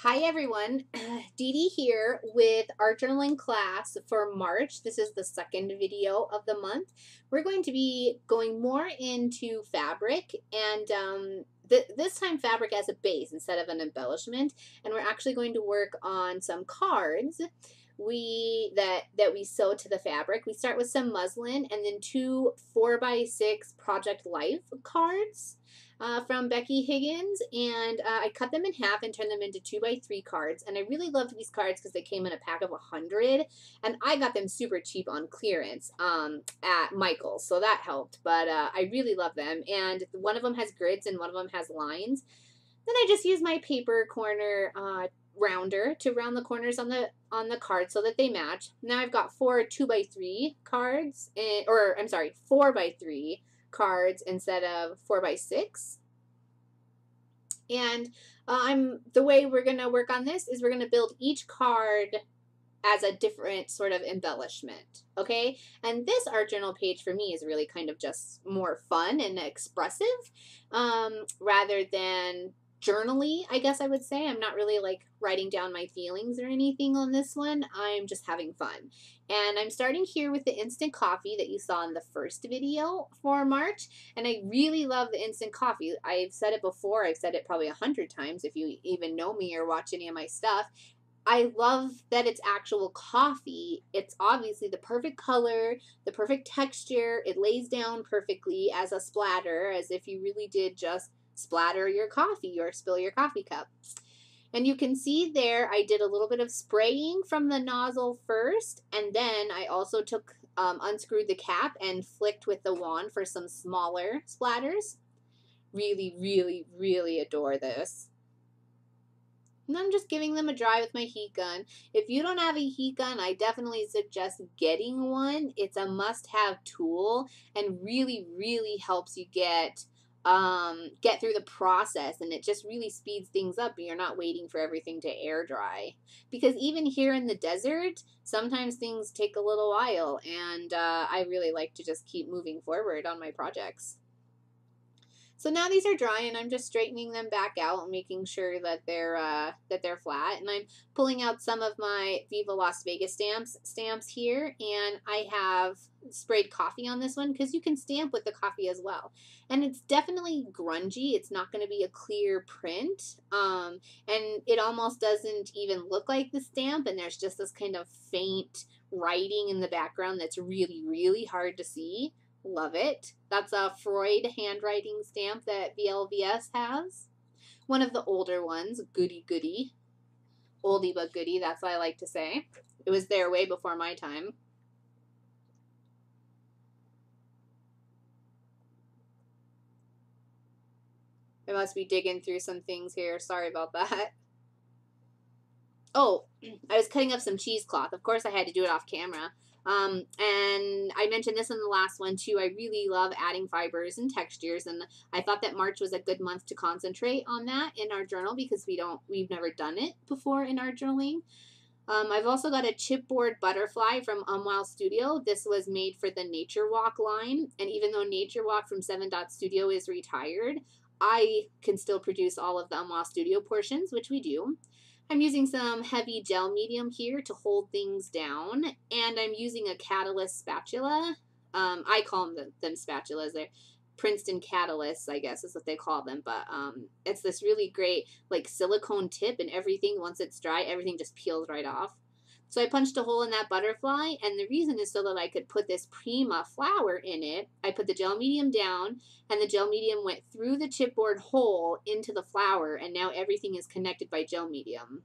Hi everyone, Dee Dee here with art journaling class for March. This is the second video of the month. We're going to be going more into fabric and this time fabric as a base instead of an embellishment, and we're actually going to work on some cards that we sew to the fabric. We start with some muslin and then two 4x6 Project Life cards. From Becky Higgins, and I cut them in half and turned them into 2x3 cards. And I really loved these cards because they came in a pack of 100, and I got them super cheap on clearance at Michael's, so that helped. But I really love them, and one of them has grids and one of them has lines. Then I just use my paper corner rounder to round the corners on the card so that they match. Now I've got four 2x3 cards, or I'm sorry, 4x3 cards instead of 4x6. And the way we're going to work on this is we're going to build each card as a different sort of embellishment, okay? And this art journal page for me is really kind of just more fun and expressive rather than journally, I guess I would say. I'm not really like writing down my feelings or anything on this one. I'm just having fun. And I'm starting here with the instant coffee that you saw in the first video for March. And I really love the instant coffee. I've said it before. I've said it probably 100 times if you even know me or watch any of my stuff. I love that it's actual coffee. It's obviously the perfect color, the perfect texture. It lays down perfectly as a splatter, as if you really did just splatter your coffee or spill your coffee cup. And you can see there I did a little bit of spraying from the nozzle first, and then I also took unscrewed the cap and flicked with the wand for some smaller splatters. Really, really, really adore this. And I'm just giving them a dry with my heat gun. If you don't have a heat gun, I definitely suggest getting one. It's a must-have tool and really, really helps you get through the process, and it just really speeds things up. You're not waiting for everything to air dry, because even here in the desert sometimes things take a little while, and I really like to just keep moving forward on my projects. So now these are dry, and I'm just straightening them back out and making sure that they're flat. And I'm pulling out some of my Viva Las Vegas stamps here, and I have sprayed coffee on this one because you can stamp with the coffee as well. And it's definitely grungy. It's not going to be a clear print, and it almost doesn't even look like the stamp, and there's just this kind of faint writing in the background that's really, really hard to see. Love it. That's a Freud handwriting stamp that VLVS has. One of the older ones, goody goody. Oldie but goody, that's what I like to say. It was there way before my time. I must be digging through some things here. Sorry about that. Oh, I was cutting up some cheesecloth. Of course I had to do it off camera. And I mentioned this in the last one too. I really love adding fibers and textures, and I thought that March was a good month to concentrate on that in our journal because we've never done it before in our journaling. I've also got a chipboard butterfly from Wild Studio. This was made for the Nature Walk line, and even though Nature Walk from 7 Dot Studio is retired, I can still produce all of the Wild Studio portions, which we do. I'm using some heavy gel medium here to hold things down, and I'm using a catalyst spatula. I call them spatulas. They're Princeton catalysts, I guess is what they call them, but it's this really great like silicone tip, and everything, once it's dry, everything just peels right off. So I punched a hole in that butterfly, and the reason is so that I could put this Prima flower in it. I put the gel medium down, and the gel medium went through the chipboard hole into the flower, and now everything is connected by gel medium.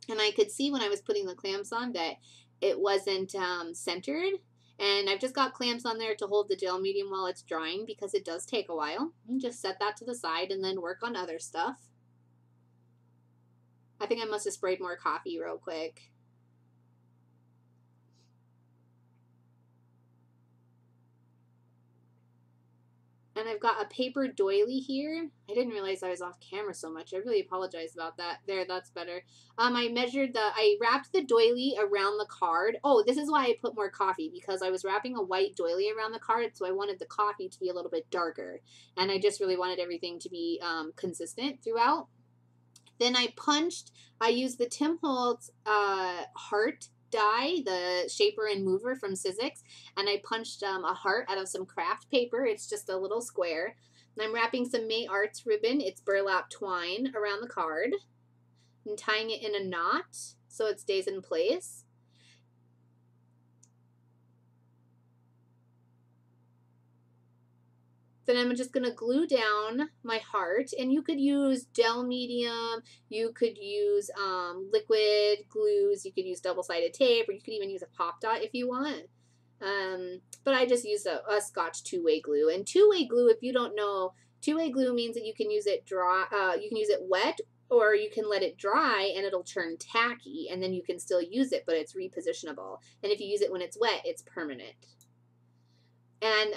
And I could see when I was putting the clamps on that it wasn't centered, and I've just got clamps on there to hold the gel medium while it's drying because it does take a while. And just set that to the side and then work on other stuff. I think I must have sprayed more coffee real quick. And I've got a paper doily here. I didn't realize I was off camera so much. I really apologize about that. There, that's better. I wrapped the doily around the card. Oh, this is why I put more coffee, because I was wrapping a white doily around the card, so I wanted the coffee to be a little bit darker. And I just really wanted everything to be consistent throughout. Then I used the Tim Holtz heart die, the shaper and mover from Sizzix, and I punched a heart out of some craft paper. It's just a little square. And I'm wrapping some May Arts ribbon, it's burlap twine, around the card and tying it in a knot so it stays in place. Then I'm just going to glue down my heart, and you could use gel medium, you could use liquid glues, you could use double-sided tape, or you could even use a pop dot if you want. But I just use a Scotch two-way glue. And two-way glue, if you don't know, two-way glue means that you can use it dry, you can use it wet, or you can let it dry and it'll turn tacky, and then you can still use it, but it's repositionable. And if you use it when it's wet, it's permanent. And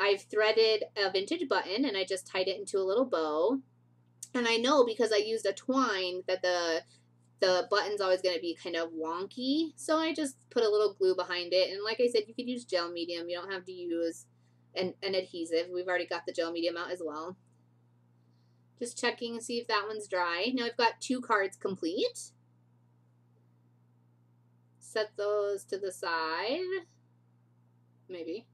I've threaded a vintage button, and I just tied it into a little bow. And I know because I used a twine that the button's always going to be kind of wonky, so I just put a little glue behind it. And like I said, you could use gel medium. You don't have to use an adhesive. We've already got the gel medium out as well. Just checking and see if that one's dry. Now I've got 2 cards complete. Set those to the side. Maybe.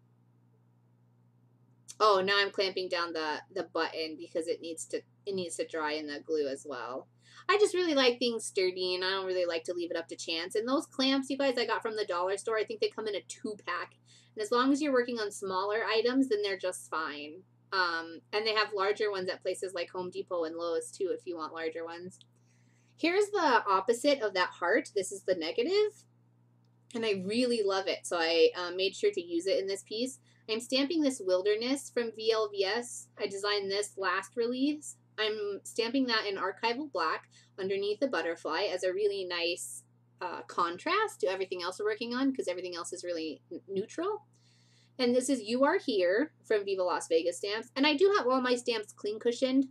Oh, now I'm clamping down the button because it needs to dry in the glue as well. I just really like things sturdy, and I don't really like to leave it up to chance. And those clamps, you guys, I got from the dollar store. I think they come in a 2-pack. And as long as you're working on smaller items, then they're just fine. And they have larger ones at places like Home Depot and Lowe's too if you want larger ones. Here's the opposite of that heart. This is the negative. And I really love it, so I made sure to use it in this piece. I'm stamping this Wilderness from VLVS. I designed this last release. I'm stamping that in archival black underneath the butterfly as a really nice contrast to everything else we're working on, because everything else is really neutral. And this is You Are Here from Viva Las Vegas stamps. And I do have all my stamps clean cushioned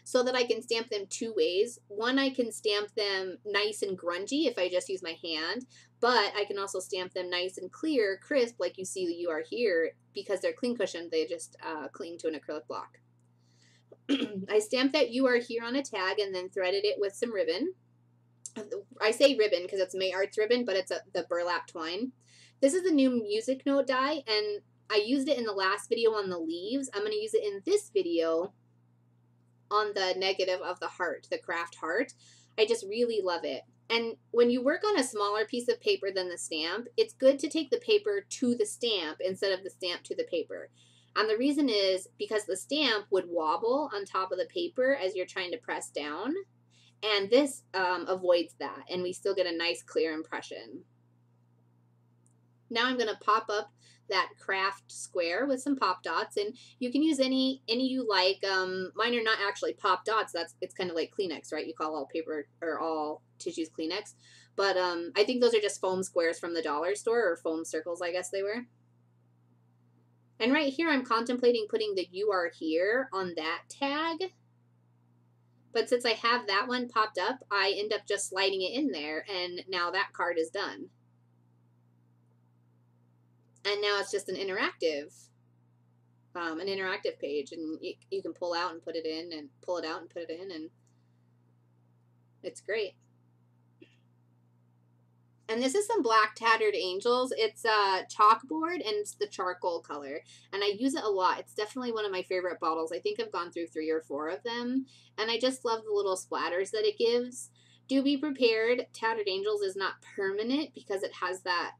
so that I can stamp them 2 ways. One, I can stamp them nice and grungy if I just use my hand, but I can also stamp them nice and clear, crisp, like you see the You Are Here. Because they're clean cushioned, they just cling to an acrylic block. I stamped that You Are Here on a tag and then threaded it with some ribbon. I say ribbon because it's May Arts ribbon, but it's the burlap twine. This is the new music note die, and I used it in the last video on the leaves. I'm going to use it in this video on the negative of the heart, the craft heart. I just really love it. And when you work on a smaller piece of paper than the stamp, it's good to take the paper to the stamp instead of the stamp to the paper. And the reason is because the stamp would wobble on top of the paper as you're trying to press down. And this avoids that, and we still get a nice clear impression. Now I'm going to pop up that craft square with some pop dots, and you can use any you like. Mine are not actually pop dots. It's kind of like Kleenex, right? You call all paper or all tissues Kleenex, but I think those are just foam squares from the dollar store, or foam circles, I guess they were. And right here, I'm contemplating putting the You Are Here on that tag. But since I have that one popped up, I end up just sliding it in there, and now that card is done. And now it's just an interactive page, and you can pull out and put it in, and pull it out and put it in, and it's great. And this is some black tattered angels. It's a chalkboard, and it's the charcoal color. And I use it a lot. It's definitely one of my favorite bottles. I think I've gone through 3 or 4 of them. And I just love the little splatters that it gives. Do be prepared. Tattered Angels is not permanent because it has that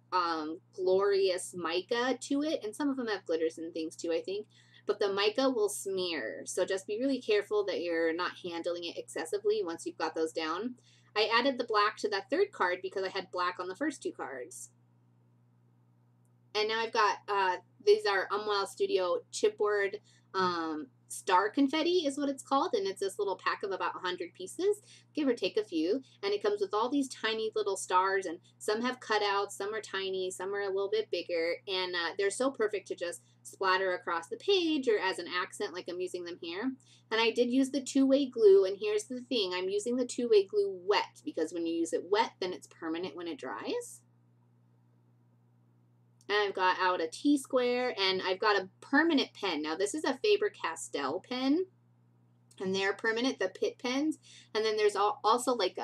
glorious mica to it. And some of them have glitters and things too, I think. But the mica will smear. So just be really careful that you're not handling it excessively once you've got those down. I added the black to that 3rd card because I had black on the first 2 cards. And now I've got, these are Umwell Studio chipboard star confetti is what it's called. And it's this little pack of about 100 pieces, give or take a few. And it comes with all these tiny little stars, and some have cutouts, some are tiny, some are a little bit bigger. And they're so perfect to just splatter across the page or as an accent like I'm using them here. And I did use the 2-way glue, and here's the thing, I'm using the 2-way glue wet because when you use it wet, then it's permanent when it dries. And I've got out a T-square, and I've got a permanent pen. Now this is a Faber-Castell pen, and they're permanent, the Pit pens. And then there's also like,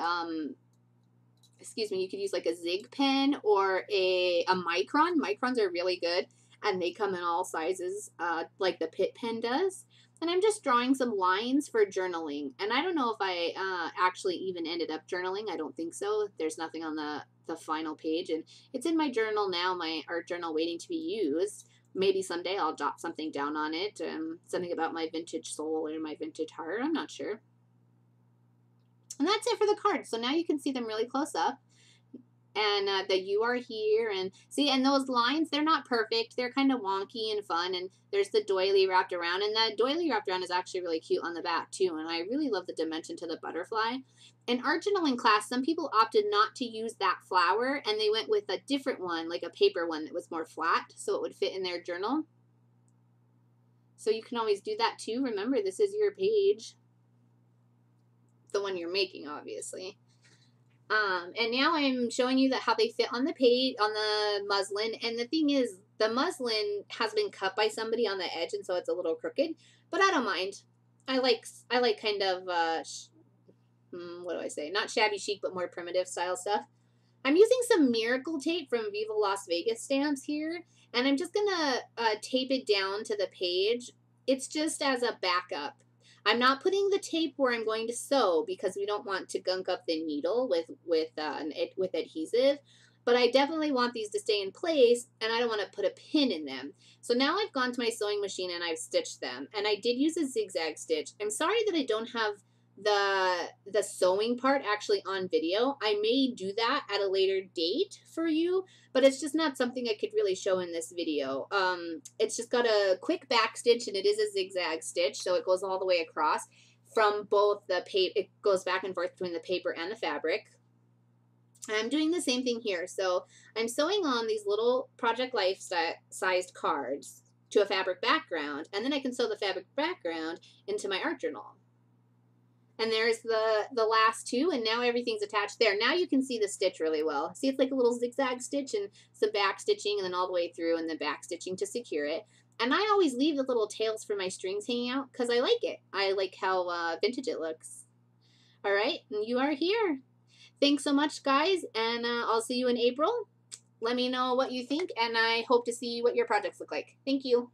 excuse me, you could use like a Zig pen or a Micron. Microns are really good, and they come in all sizes, like the Pit pen does. And I'm just drawing some lines for journaling. And I don't know if I actually even ended up journaling. I don't think so. There's nothing on the final page. And it's in my journal now, my art journal, waiting to be used. Maybe someday I'll jot something down on it. Something about my vintage soul or my vintage heart. I'm not sure. And that's it for the cards. So now you can see them really close up. And that you are here, and see, and those lines, they're not perfect, they're kind of wonky and fun, and there's the doily wrapped around, and that doily wrapped around is actually really cute on the back too, and I really love the dimension to the butterfly. In art journaling class, some people opted not to use that flower, and they went with a different one, like a paper one that was more flat, so it would fit in their journal. So you can always do that too. Remember, this is your page, the one you're making, obviously. And now I'm showing you how they fit on the page, on the muslin. And the thing is, the muslin has been cut by somebody on the edge, and so it's a little crooked. But I don't mind. I like kind of, what do I say? Not shabby chic, but more primitive style stuff. I'm using some Miracle tape from Viva Las Vegas stamps here. And I'm just going to tape it down to the page. It's just as a backup. I'm not putting the tape where I'm going to sew because we don't want to gunk up the needle with adhesive, but I definitely want these to stay in place, and I don't want to put a pin in them. So now I've gone to my sewing machine and I've stitched them, and I did use a zigzag stitch. I'm sorry that I don't have the sewing part actually on video. I may do that at a later date for you, but it's just not something I could really show in this video. It's just got a quick back stitch, and it is a zigzag stitch, so it goes all the way across from both the paper. It goes back and forth between the paper and the fabric. And I'm doing the same thing here. So I'm sewing on these little Project Life sized cards to a fabric background, and then I can sew the fabric background into my art journal. And there's the last two, and now everything's attached there. Now you can see the stitch really well. See, it's like a little zigzag stitch and some back stitching, and then all the way through, and then back stitching to secure it. And I always leave the little tails for my strings hanging out because I like it. I like how vintage it looks. All right, and you are here. Thanks so much, guys, and I'll see you in April. Let me know what you think, and I hope to see what your projects look like. Thank you.